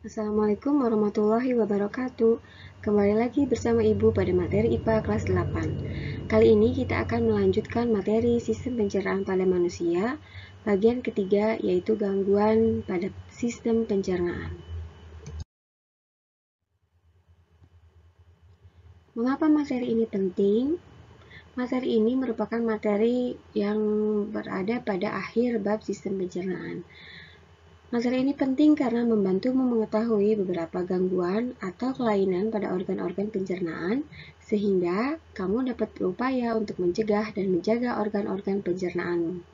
Assalamualaikum warahmatullahi wabarakatuh. Kembali lagi bersama Ibu pada materi IPA kelas 8. Kali ini kita akan melanjutkan materi sistem pencernaan pada manusia, bagian ketiga yaitu gangguan pada sistem pencernaan. Mengapa materi ini penting? Materi ini merupakan materi yang berada pada akhir bab sistem pencernaan. Materi ini penting karena membantumu mengetahui beberapa gangguan atau kelainan pada organ-organ pencernaan, sehingga kamu dapat berupaya untuk mencegah dan menjaga organ-organ pencernaanmu.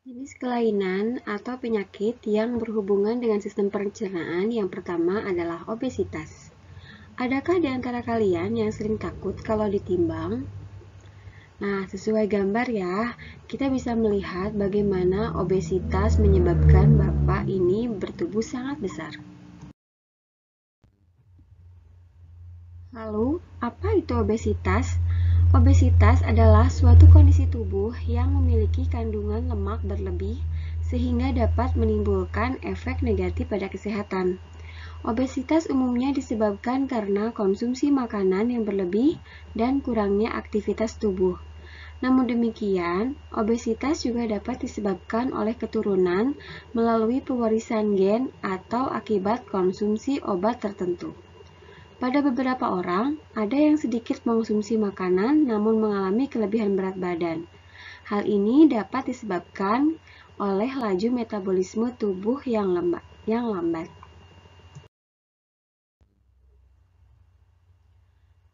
Jenis kelainan atau penyakit yang berhubungan dengan sistem pencernaan yang pertama adalah obesitas. Adakah di antara kalian yang sering takut kalau ditimbang? Nah, sesuai gambar ya, kita bisa melihat bagaimana obesitas menyebabkan bapak ini bertubuh sangat besar. Lalu, apa itu obesitas? Obesitas adalah suatu kondisi tubuh yang memiliki kandungan lemak berlebih sehingga dapat menimbulkan efek negatif pada kesehatan. Obesitas umumnya disebabkan karena konsumsi makanan yang berlebih dan kurangnya aktivitas tubuh. Namun demikian, obesitas juga dapat disebabkan oleh keturunan melalui pewarisan gen atau akibat konsumsi obat tertentu. Pada beberapa orang, ada yang sedikit mengonsumsi makanan namun mengalami kelebihan berat badan. Hal ini dapat disebabkan oleh laju metabolisme tubuh yang lambat.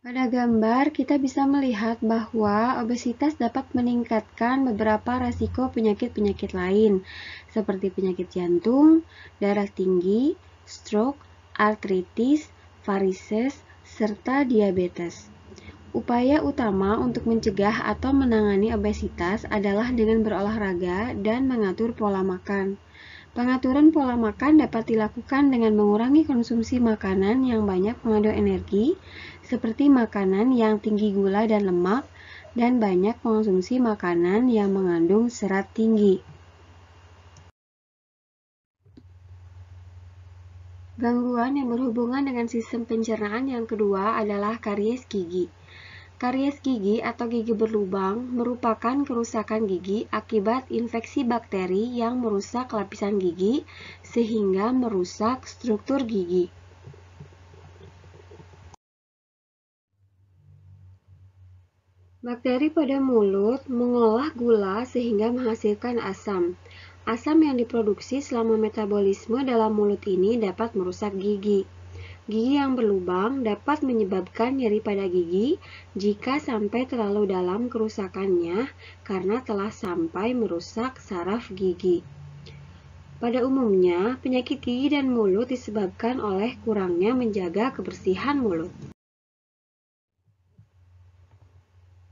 Pada gambar, kita bisa melihat bahwa obesitas dapat meningkatkan beberapa risiko penyakit-penyakit lain, seperti penyakit jantung, darah tinggi, stroke, artritis, varises, serta diabetes. Upaya utama untuk mencegah atau menangani obesitas adalah dengan berolahraga dan mengatur pola makan. Pengaturan pola makan dapat dilakukan dengan mengurangi konsumsi makanan yang banyak mengandung energi, seperti makanan yang tinggi gula dan lemak, dan banyak mengonsumsi makanan yang mengandung serat tinggi. Gangguan yang berhubungan dengan sistem pencernaan yang kedua adalah karies gigi. Karies gigi atau gigi berlubang merupakan kerusakan gigi akibat infeksi bakteri yang merusak lapisan gigi sehingga merusak struktur gigi. Bakteri pada mulut mengolah gula sehingga menghasilkan asam. Asam yang diproduksi selama metabolisme dalam mulut ini dapat merusak gigi. Gigi yang berlubang dapat menyebabkan nyeri pada gigi jika sampai terlalu dalam kerusakannya karena telah sampai merusak saraf gigi. Pada umumnya, penyakit gigi dan mulut disebabkan oleh kurangnya menjaga kebersihan mulut.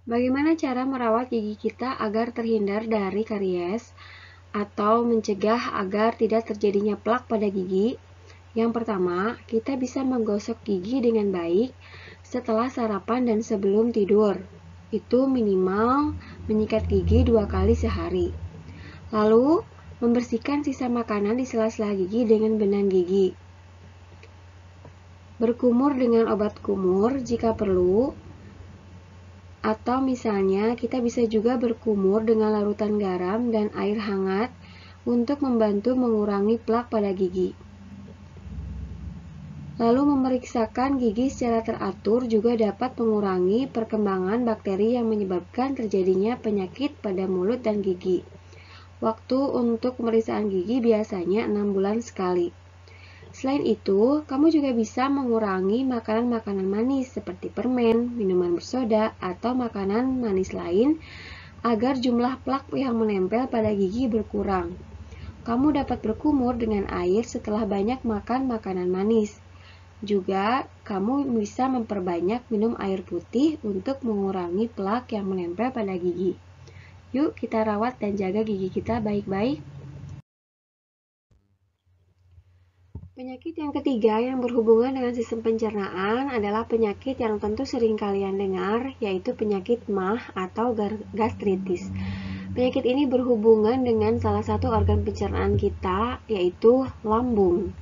Bagaimana cara merawat gigi kita agar terhindar dari karies atau mencegah agar tidak terjadinya plak pada gigi? Yang pertama, kita bisa menggosok gigi dengan baik setelah sarapan dan sebelum tidur. Itu minimal menyikat gigi 2 kali sehari. Lalu, membersihkan sisa makanan di sela-sela gigi dengan benang gigi. Berkumur dengan obat kumur jika perlu. Atau misalnya kita bisa juga berkumur dengan larutan garam dan air hangat untuk membantu mengurangi plak pada gigi. Lalu memeriksakan gigi secara teratur juga dapat mengurangi perkembangan bakteri yang menyebabkan terjadinya penyakit pada mulut dan gigi. Waktu untuk pemeriksaan gigi biasanya 6 bulan sekali. Selain itu, kamu juga bisa mengurangi makanan-makanan manis seperti permen, minuman bersoda, atau makanan manis lain agar jumlah plak yang menempel pada gigi berkurang. Kamu dapat berkumur dengan air setelah banyak makan makanan manis. Juga, kamu bisa memperbanyak minum air putih untuk mengurangi plak yang menempel pada gigi. Yuk, kita rawat dan jaga gigi kita baik-baik. Penyakit yang ketiga yang berhubungan dengan sistem pencernaan adalah penyakit yang tentu sering kalian dengar, yaitu penyakit MAH atau gastritis. Penyakit ini berhubungan dengan salah satu organ pencernaan kita, yaitu lambung.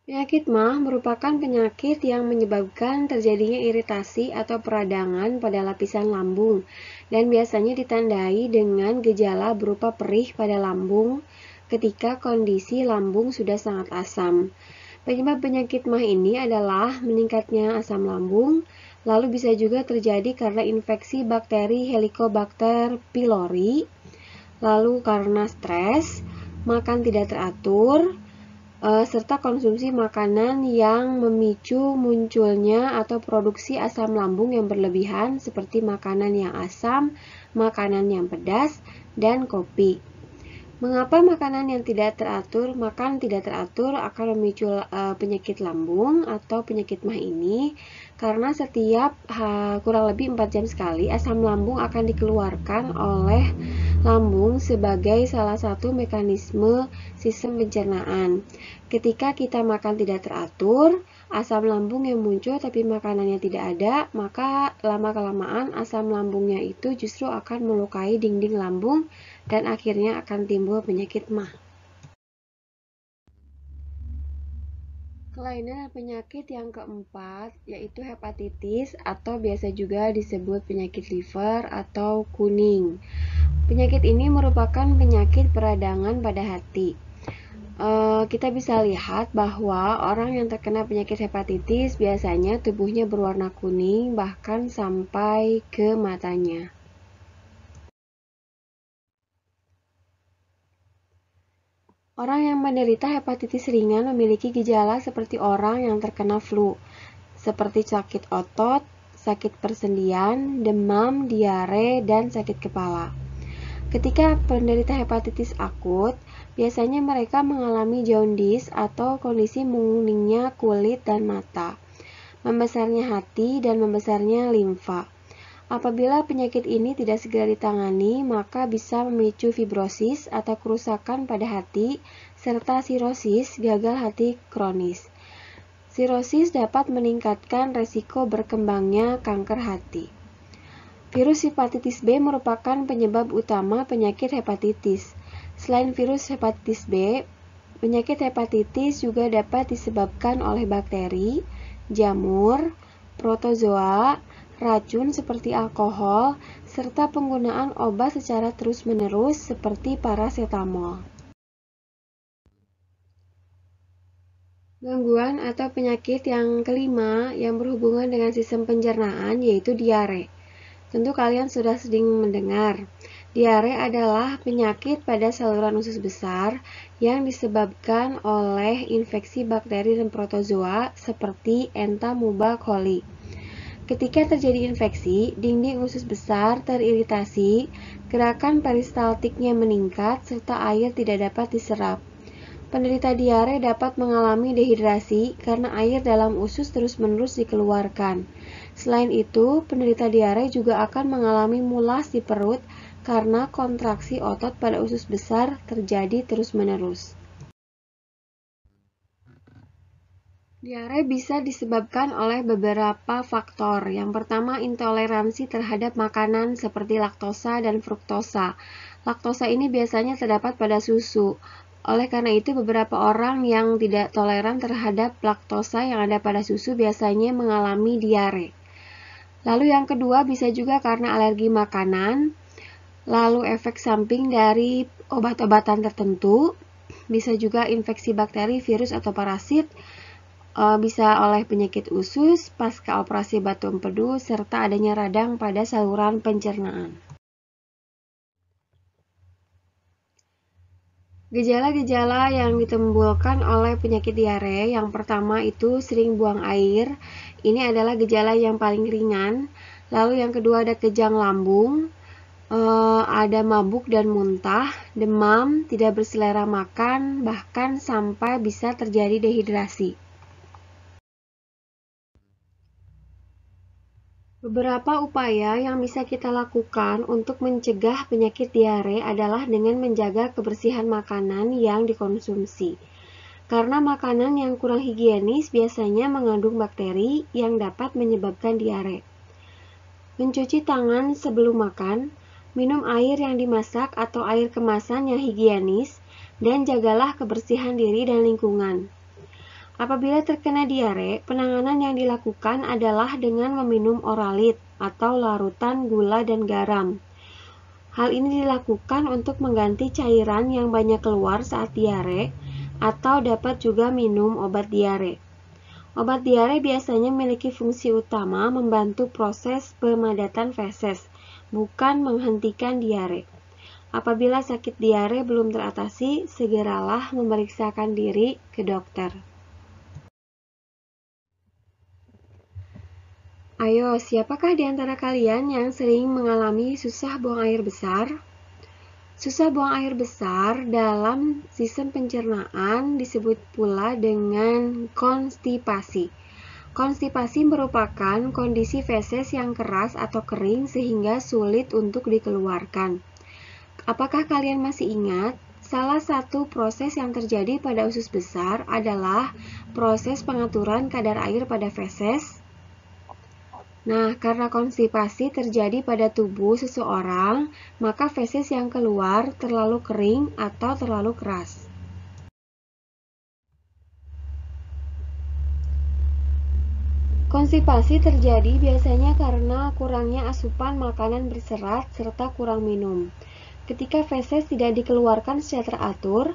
Penyakit MAH merupakan penyakit yang menyebabkan terjadinya iritasi atau peradangan pada lapisan lambung dan biasanya ditandai dengan gejala berupa perih pada lambung ketika kondisi lambung sudah sangat asam. Penyebab penyakit MAH ini adalah meningkatnya asam lambung, lalu bisa juga terjadi karena infeksi bakteri Helicobacter pylori, lalu karena stres, makan tidak teratur, serta konsumsi makanan yang memicu munculnya atau produksi asam lambung yang berlebihan seperti makanan yang asam, makanan yang pedas, dan kopi. Mengapa makanan yang tidak teratur, makan tidak teratur akan memicu penyakit lambung atau penyakit MAH ini? Karena setiap kurang lebih 4 jam sekali asam lambung akan dikeluarkan oleh lambung sebagai salah satu mekanisme sistem pencernaan. Ketika kita makan tidak teratur, asam lambung yang muncul tapi makanannya tidak ada, maka lama-kelamaan asam lambungnya itu justru akan melukai dinding lambung dan akhirnya akan timbul penyakit MAH. Kelainan penyakit yang keempat yaitu hepatitis atau biasa juga disebut penyakit liver atau kuning. Penyakit ini merupakan penyakit peradangan pada hati. Kita bisa lihat bahwa orang yang terkena penyakit hepatitis biasanya tubuhnya berwarna kuning bahkan sampai ke matanya. Orang yang menderita hepatitis ringan memiliki gejala seperti orang yang terkena flu, seperti sakit otot, sakit persendian, demam, diare, dan sakit kepala. Ketika penderita hepatitis akut, biasanya mereka mengalami jaundice atau kondisi menguningnya kulit dan mata, membesarnya hati, dan membesarnya limfa. Apabila penyakit ini tidak segera ditangani, maka bisa memicu fibrosis atau kerusakan pada hati, serta sirosis, gagal hati kronis. Sirosis dapat meningkatkan resiko berkembangnya kanker hati. Virus hepatitis B merupakan penyebab utama penyakit hepatitis. Selain virus hepatitis B, penyakit hepatitis juga dapat disebabkan oleh bakteri, jamur, protozoa, racun seperti alkohol, serta penggunaan obat secara terus-menerus seperti parasetamol. Gangguan atau penyakit yang kelima yang berhubungan dengan sistem pencernaan yaitu diare. Tentu kalian sudah sering mendengar. Diare adalah penyakit pada saluran usus besar yang disebabkan oleh infeksi bakteri dan protozoa seperti Entamoeba coli. Ketika terjadi infeksi, dinding usus besar teriritasi, gerakan peristaltiknya meningkat, serta air tidak dapat diserap. Penderita diare dapat mengalami dehidrasi karena air dalam usus terus-menerus dikeluarkan. Selain itu, penderita diare juga akan mengalami mulas di perut karena kontraksi otot pada usus besar terjadi terus-menerus. Diare bisa disebabkan oleh beberapa faktor. Yang pertama, intoleransi terhadap makanan seperti laktosa dan fruktosa. Laktosa ini biasanya terdapat pada susu. Oleh karena itu, beberapa orang yang tidak toleran terhadap laktosa yang ada pada susu biasanya mengalami diare. Lalu yang kedua bisa juga karena alergi makanan, lalu efek samping dari obat-obatan tertentu, bisa juga infeksi bakteri, virus, atau parasit, bisa oleh penyakit usus, pasca operasi batu empedu, serta adanya radang pada saluran pencernaan. Gejala-gejala yang ditimbulkan oleh penyakit diare, yang pertama itu sering buang air. Ini adalah gejala yang paling ringan. Lalu yang kedua ada kejang lambung, ada mabuk dan muntah, demam, tidak berselera makan, bahkan sampai bisa terjadi dehidrasi. Beberapa upaya yang bisa kita lakukan untuk mencegah penyakit diare adalah dengan menjaga kebersihan makanan yang dikonsumsi. Karena makanan yang kurang higienis biasanya mengandung bakteri yang dapat menyebabkan diare. Mencuci tangan sebelum makan, minum air yang dimasak atau air kemasan yang higienis, dan jagalah kebersihan diri dan lingkungan. Apabila terkena diare, penanganan yang dilakukan adalah dengan meminum oralit atau larutan gula dan garam. Hal ini dilakukan untuk mengganti cairan yang banyak keluar saat diare, atau dapat juga minum obat diare. Obat diare biasanya memiliki fungsi utama membantu proses pemadatan feses, bukan menghentikan diare. Apabila sakit diare belum teratasi, segeralah memeriksakan diri ke dokter. Ayo, siapakah di antara kalian yang sering mengalami susah buang air besar? Susah buang air besar dalam sistem pencernaan disebut pula dengan konstipasi. Konstipasi merupakan kondisi feses yang keras atau kering sehingga sulit untuk dikeluarkan. Apakah kalian masih ingat? Salah satu proses yang terjadi pada usus besar adalah proses pengaturan kadar air pada feses. Nah, karena konstipasi terjadi pada tubuh seseorang, maka feses yang keluar terlalu kering atau terlalu keras. Konstipasi terjadi biasanya karena kurangnya asupan makanan berserat serta kurang minum. Ketika feses tidak dikeluarkan secara teratur,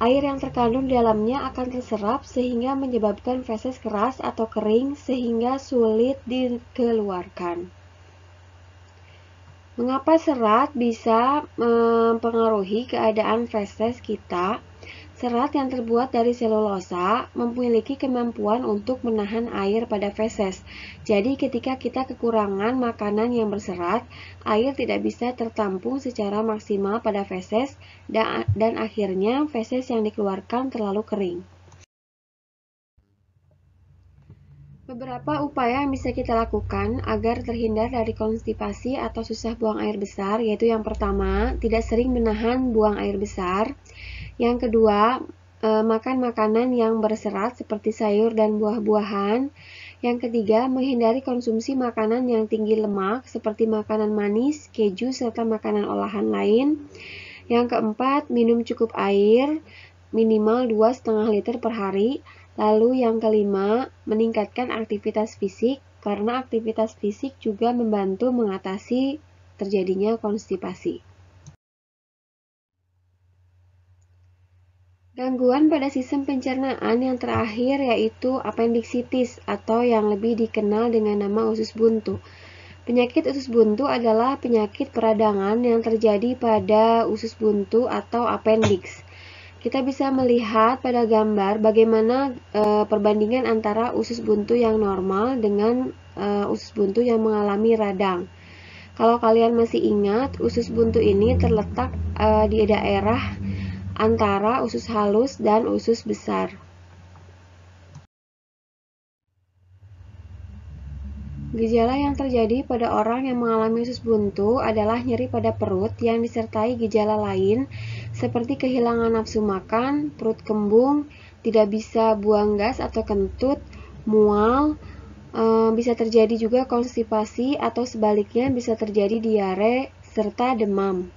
air yang terkandung di dalamnya akan terserap sehingga menyebabkan feses keras atau kering sehingga sulit dikeluarkan. Mengapa serat bisa mempengaruhi keadaan feses kita? Serat yang terbuat dari selulosa memiliki kemampuan untuk menahan air pada feses. Jadi ketika kita kekurangan makanan yang berserat, air tidak bisa tertampung secara maksimal pada feses dan akhirnya feses yang dikeluarkan terlalu kering. Beberapa upaya yang bisa kita lakukan agar terhindar dari konstipasi atau susah buang air besar, yaitu yang pertama, tidak sering menahan buang air besar. Yang kedua, makan makanan yang berserat seperti sayur dan buah-buahan. Yang ketiga, menghindari konsumsi makanan yang tinggi lemak seperti makanan manis, keju, serta makanan olahan lain. Yang keempat, minum cukup air, minimal 2,5 liter per hari. Lalu yang kelima, meningkatkan aktivitas fisik, karena aktivitas fisik juga membantu mengatasi terjadinya konstipasi. Gangguan pada sistem pencernaan yang terakhir yaitu apendiksitis atau yang lebih dikenal dengan nama usus buntu. Penyakit usus buntu adalah penyakit peradangan yang terjadi pada usus buntu atau appendix. Kita bisa melihat pada gambar bagaimana perbandingan antara usus buntu yang normal dengan usus buntu yang mengalami radang. Kalau kalian masih ingat, usus buntu ini terletak di daerah antara usus halus dan usus besar. Gejala yang terjadi pada orang yang mengalami usus buntu adalah nyeri pada perut yang disertai gejala lain seperti kehilangan nafsu makan, perut kembung, tidak bisa buang gas atau kentut, mual, bisa terjadi juga konstipasi atau sebaliknya bisa terjadi diare serta demam.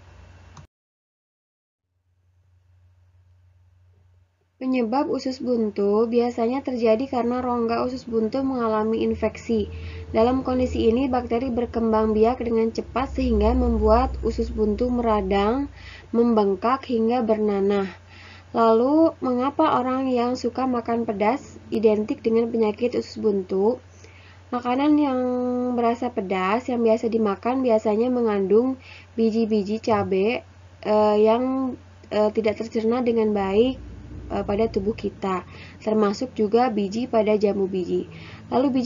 Penyebab usus buntu biasanya terjadi karena rongga usus buntu mengalami infeksi. Dalam kondisi ini, bakteri berkembang biak dengan cepat sehingga membuat usus buntu meradang, membengkak hingga bernanah. Lalu, mengapa orang yang suka makan pedas identik dengan penyakit usus buntu? Makanan yang berasa pedas yang biasa dimakan biasanya mengandung biji-biji cabai yang tidak tercerna dengan baik pada tubuh kita, termasuk juga biji pada jambu biji. Lalu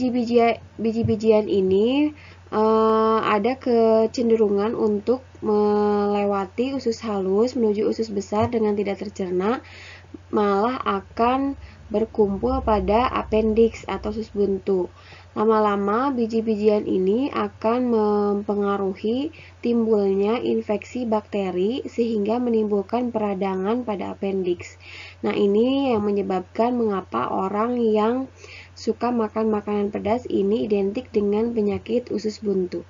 biji-bijian ini ada kecenderungan untuk melewati usus halus menuju usus besar dengan tidak tercerna, malah akan berkumpul pada appendix atau usus buntu. Lama-lama, biji-bijian ini akan mempengaruhi timbulnya infeksi bakteri sehingga menimbulkan peradangan pada apendiks. Nah, ini yang menyebabkan mengapa orang yang suka makan makanan pedas ini identik dengan penyakit usus buntu.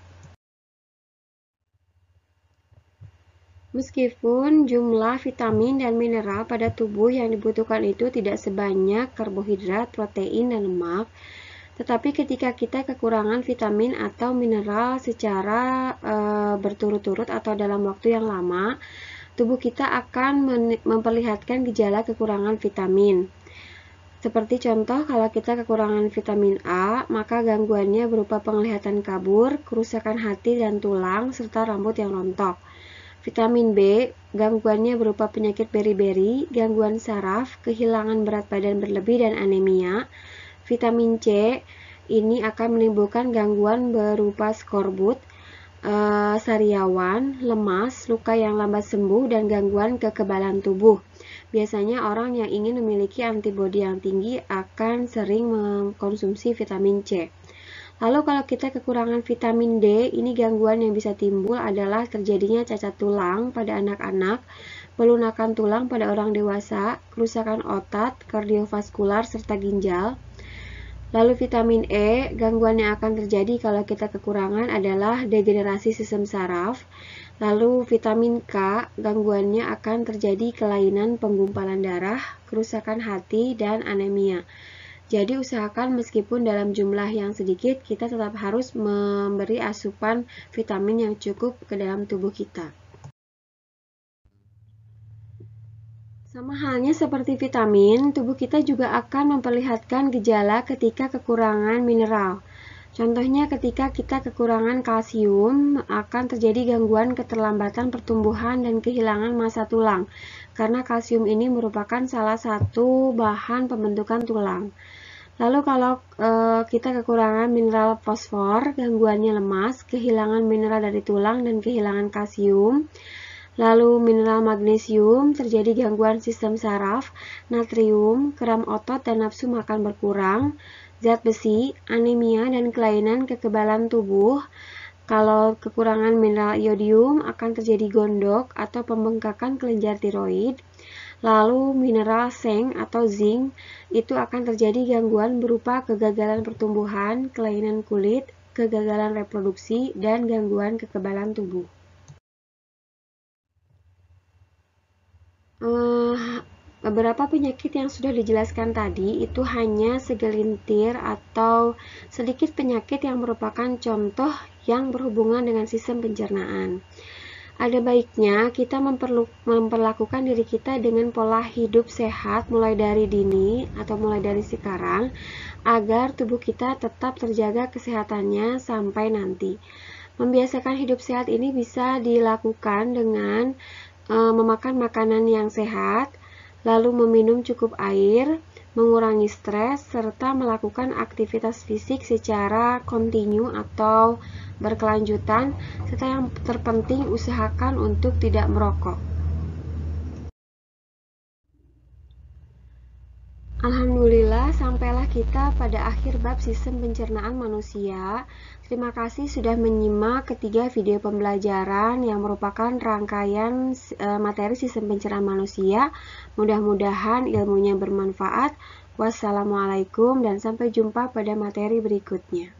Meskipun jumlah vitamin dan mineral pada tubuh yang dibutuhkan itu tidak sebanyak karbohidrat, protein, dan lemak, tetapi ketika kita kekurangan vitamin atau mineral secara berturut-turut atau dalam waktu yang lama, tubuh kita akan memperlihatkan gejala kekurangan vitamin. Seperti contoh, kalau kita kekurangan vitamin A, maka gangguannya berupa penglihatan kabur, kerusakan hati dan tulang, serta rambut yang rontok. Vitamin B, gangguannya berupa penyakit beri-beri, gangguan saraf, kehilangan berat badan berlebih, dan anemia. Vitamin C, ini akan menimbulkan gangguan berupa skorbut, sariawan, lemas, luka yang lambat sembuh, dan gangguan kekebalan tubuh. Biasanya orang yang ingin memiliki antibodi yang tinggi akan sering mengkonsumsi vitamin C. Lalu kalau kita kekurangan vitamin D, ini gangguan yang bisa timbul adalah terjadinya cacat tulang pada anak-anak, pelunakan tulang pada orang dewasa, kerusakan otot, kardiovaskular, serta ginjal. Lalu vitamin E, gangguan yang akan terjadi kalau kita kekurangan adalah degenerasi sistem saraf. Lalu vitamin K, gangguannya akan terjadi kelainan penggumpalan darah, kerusakan hati, dan anemia. Jadi usahakan meskipun dalam jumlah yang sedikit, kita tetap harus memberi asupan vitamin yang cukup ke dalam tubuh kita. Sama halnya seperti vitamin, tubuh kita juga akan memperlihatkan gejala ketika kekurangan mineral. Contohnya ketika kita kekurangan kalsium, akan terjadi gangguan keterlambatan pertumbuhan dan kehilangan massa tulang, karena kalsium ini merupakan salah satu bahan pembentukan tulang. Lalu kalau kita kekurangan mineral fosfor, gangguannya lemas, kehilangan mineral dari tulang, dan kehilangan kalsium. Lalu mineral magnesium, terjadi gangguan sistem saraf, natrium, kram otot, dan nafsu makan berkurang. Zat besi, anemia, dan kelainan kekebalan tubuh. Kalau kekurangan mineral iodium, akan terjadi gondok atau pembengkakan kelenjar tiroid. Lalu mineral seng atau zinc, itu akan terjadi gangguan berupa kegagalan pertumbuhan, kelainan kulit, kegagalan reproduksi, dan gangguan kekebalan tubuh. Beberapa penyakit yang sudah dijelaskan tadi itu hanya segelintir atau sedikit penyakit yang merupakan contoh yang berhubungan dengan sistem pencernaan. Ada baiknya kita memperlakukan diri kita dengan pola hidup sehat mulai dari dini atau mulai dari sekarang agar tubuh kita tetap terjaga kesehatannya sampai nanti. Membiasakan hidup sehat ini bisa dilakukan dengan memakan makanan yang sehat, lalu meminum cukup air, mengurangi stres, serta melakukan aktivitas fisik secara kontinu atau berkelanjutan, serta yang terpenting usahakan untuk tidak merokok. Alhamdulillah, sampailah kita pada akhir bab sistem pencernaan manusia. Terima kasih sudah menyimak ketiga video pembelajaran yang merupakan rangkaian materi sistem pencernaan manusia. Mudah-mudahan ilmunya bermanfaat. Wassalamualaikum dan sampai jumpa pada materi berikutnya.